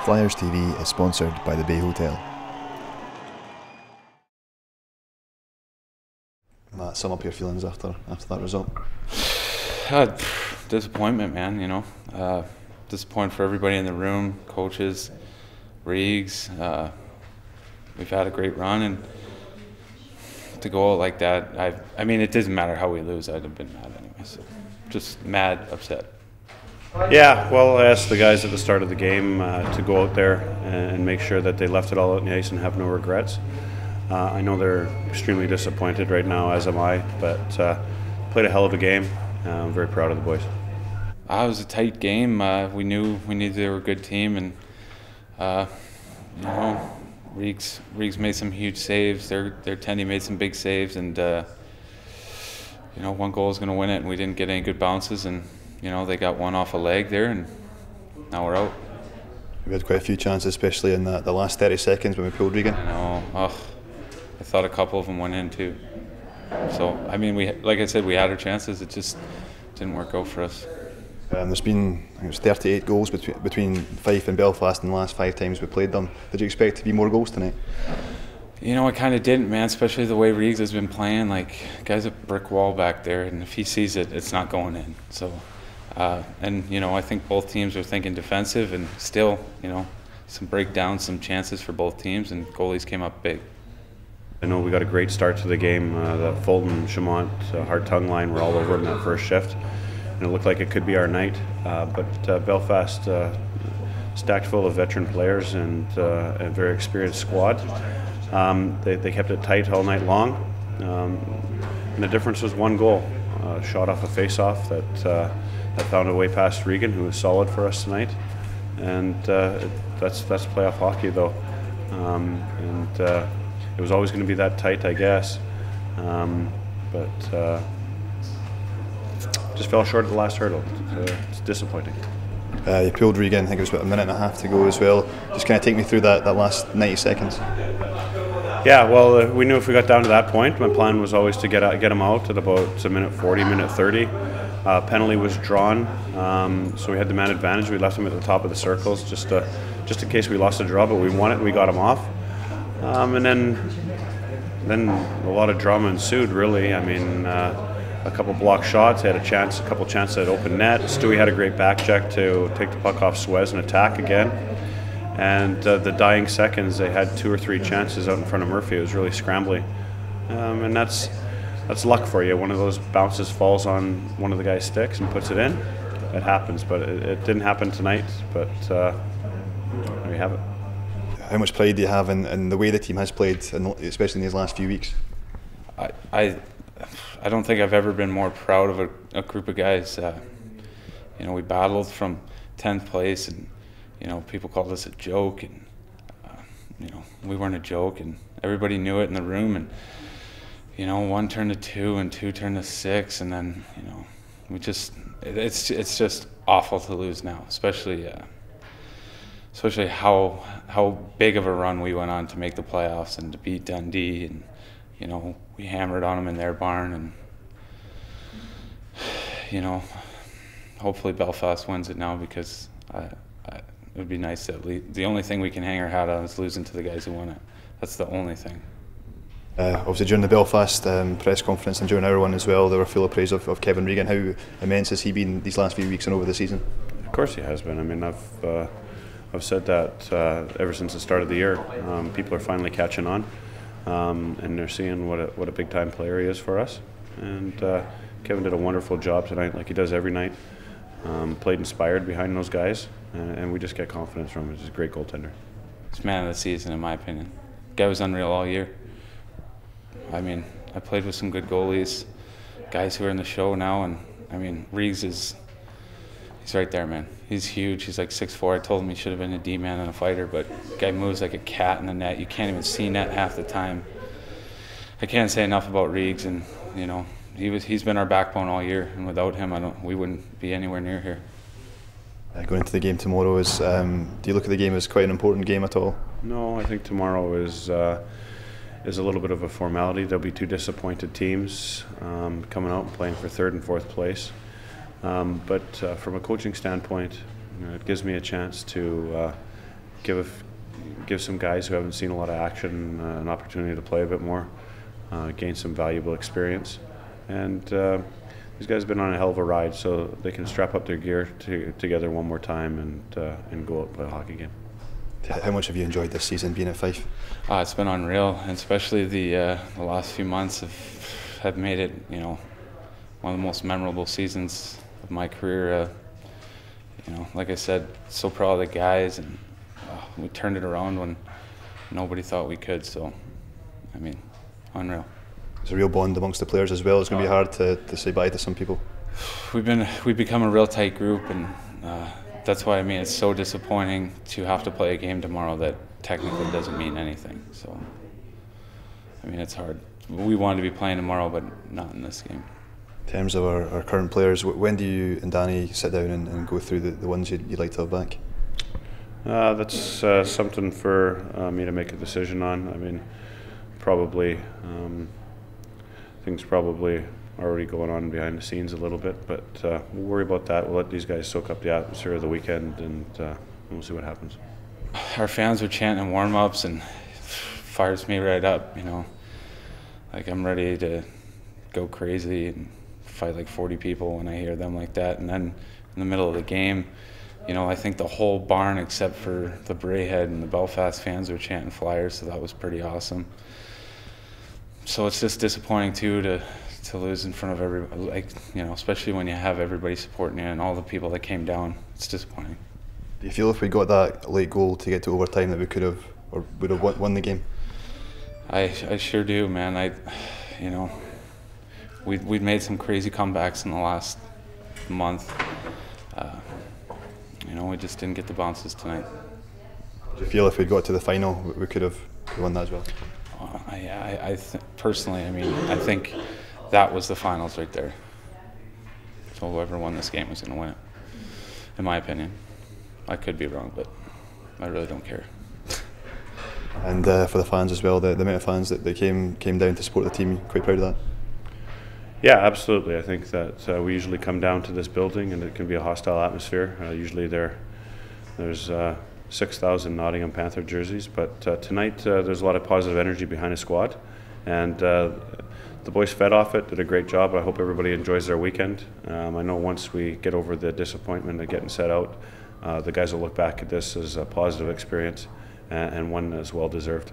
Flyers TV is sponsored by the Bay Hotel. Matt, sum up your feelings after that result. Disappointment, man. Disappointment for everybody in the room, coaches, Reegs. We've had a great run, and to go out like that, I mean, it doesn't matter how we lose. I'd have been mad anyway. So just mad, upset. Yeah, well, I asked the guys at the start of the game to go out there and make sure that they left it all out on the ice and have no regrets. I know they're extremely disappointed right now, as am I, but played a hell of a game. I'm very proud of the boys. It was a tight game. We knew they were a good team, and Reegs made some huge saves. Their Tendy made some big saves, and one goal is going to win it. And we didn't get any good bounces, and they got one off a leg there, and now we're out. We had quite a few chances, especially in the last 30 seconds when we pulled Regan. I know. I thought a couple of them went in too. So I mean, like I said, we had our chances. It just didn't work out for us. There's been, I think it was 38 goals between Fife and Belfast in the last 5 times we played them. Did you expect to be more goals tonight? I kind of didn't, man, especially the way Reegs has been playing. Like, guy's a brick wall back there, and if he sees it, it's not going in. So, I think both teams are thinking defensive, and still, some breakdowns, some chances for both teams, and goalies came up big. I know we got a great start to the game. The Fulton, Chamont, Hart-Tongue line were all over in that first shift. And it looked like it could be our night. But Belfast, stacked full of veteran players and a very experienced squad. They kept it tight all night long. And the difference was one goal. Shot off a face-off that found a way past Regan, who was solid for us tonight. And that's playoff hockey, though. It was always going to be that tight, I guess. Just fell short of the last hurdle. It's disappointing. You pulled Regan, I think it was about a minute and a half to go as well. Just kind of take me through that last 90 seconds. Yeah, well, we knew if we got down to that point, my plan was always to get him out at about a minute 40, minute 30. Penalty was drawn, so we had the man advantage. We left him at the top of the circles just in case we lost a draw, but we won it and we got him off. And then a lot of drama ensued, really. I mean, a couple block shots, had a couple chances at open net. Stewie had a great back check to take the puck off Suez and attack again. And the dying seconds, they had 2 or 3 chances out in front of Murphy. It was really scrambly. And that's luck for you. One of those bounces falls on one of the guy's sticks and puts it in. It happens, but it didn't happen tonight. But there you have it. How much pride do you have in the way the team has played, especially in these last few weeks? I don't think I've ever been more proud of a group of guys. We battled from 10th place, and people called us a joke, and we weren't a joke, and everybody knew it in the room. And 1 turned to 2, and 2 turned to 6, and then it's just awful to lose now, especially how big of a run we went on to make the playoffs and to beat Dundee, and we hammered on them in their barn, and hopefully Belfast wins it now, because it would be nice that the only thing we can hang our hat on is losing to the guys who won it. That's the only thing. Obviously during the Belfast press conference and during our one as well, they were full of praise of Kevin Regan. How immense has he been these last few weeks and over the season? Of course he has been. I mean, I've said that ever since the start of the year. People are finally catching on, and they're seeing what a big time player he is for us. And Kevin did a wonderful job tonight, like he does every night. Played inspired behind those guys, and we just get confidence from him. He's a great goaltender. He's man of the season, in my opinion. Guy was unreal all year. I mean, I played with some good goalies, guys who are in the show now, and I mean, Reegs he's right there, man. He's huge. He's like 6'4". I told him he should have been a D-man and a fighter, but guy moves like a cat in the net. You can't even see net half the time. I can't say enough about Reegs, and he's been our backbone all year, and without him, we wouldn't be anywhere near here. Going into the game tomorrow, do you look at the game as quite an important game at all? No, I think tomorrow is a little bit of a formality. There'll be 2 disappointed teams coming out and playing for 3rd and 4th place. But from a coaching standpoint, it gives me a chance to give some guys who haven't seen a lot of action an opportunity to play a bit more, gain some valuable experience, and these guys have been on a hell of a ride, so they can strap up their gear together one more time and go out and play a hockey game. How much have you enjoyed this season being at Fife? It's been unreal, and especially the last few months have made it, one of the most memorable seasons of my career. Like I said, so proud of the guys, and we turned it around when nobody thought we could. So, unreal. There's a real bond amongst the players as well. It's going to be hard to say bye to some people. We've become a real tight group, and that's why it's so disappointing to have to play a game tomorrow that technically doesn't mean anything. So, it's hard. We wanted to be playing tomorrow, but not in this game. In terms of our current players, when do you and Danny sit down and go through the ones you'd like to have back? That's something for me to make a decision on. Probably things probably already going on behind the scenes a little bit, but we'll worry about that. We'll let these guys soak up the atmosphere of the weekend, and we'll see what happens. Our fans are chanting warm-ups, and fires me right up. Like I'm ready to go crazy and fight like 40 people when I hear them like that. And then in the middle of the game, I think the whole barn except for the Brayhead and the Belfast fans were chanting Flyers, so that was pretty awesome. So it's just disappointing too to lose in front of everybody, especially when you have everybody supporting you and all the people that came down. It's disappointing. Do you feel if we got that late goal to get to overtime that we could have or would have won the game? I sure do, man. We'd made some crazy comebacks in the last month. We just didn't get the bounces tonight. Do you feel if we got to the final, we could have won that as well? Personally, I think that was the finals right there. So whoever won this game was going to win it, in my opinion. I could be wrong, but I really don't care. And for the fans as well, the amount of fans that they came down to support the team, quite proud of that. Yeah, absolutely. I think that we usually come down to this building and it can be a hostile atmosphere. Usually there's 6,000 Nottingham Panther jerseys, but tonight there's a lot of positive energy behind the squad, and the boys fed off it, did a great job. I hope everybody enjoys their weekend. I know once we get over the disappointment of getting set out, the guys will look back at this as a positive experience and one that's well deserved.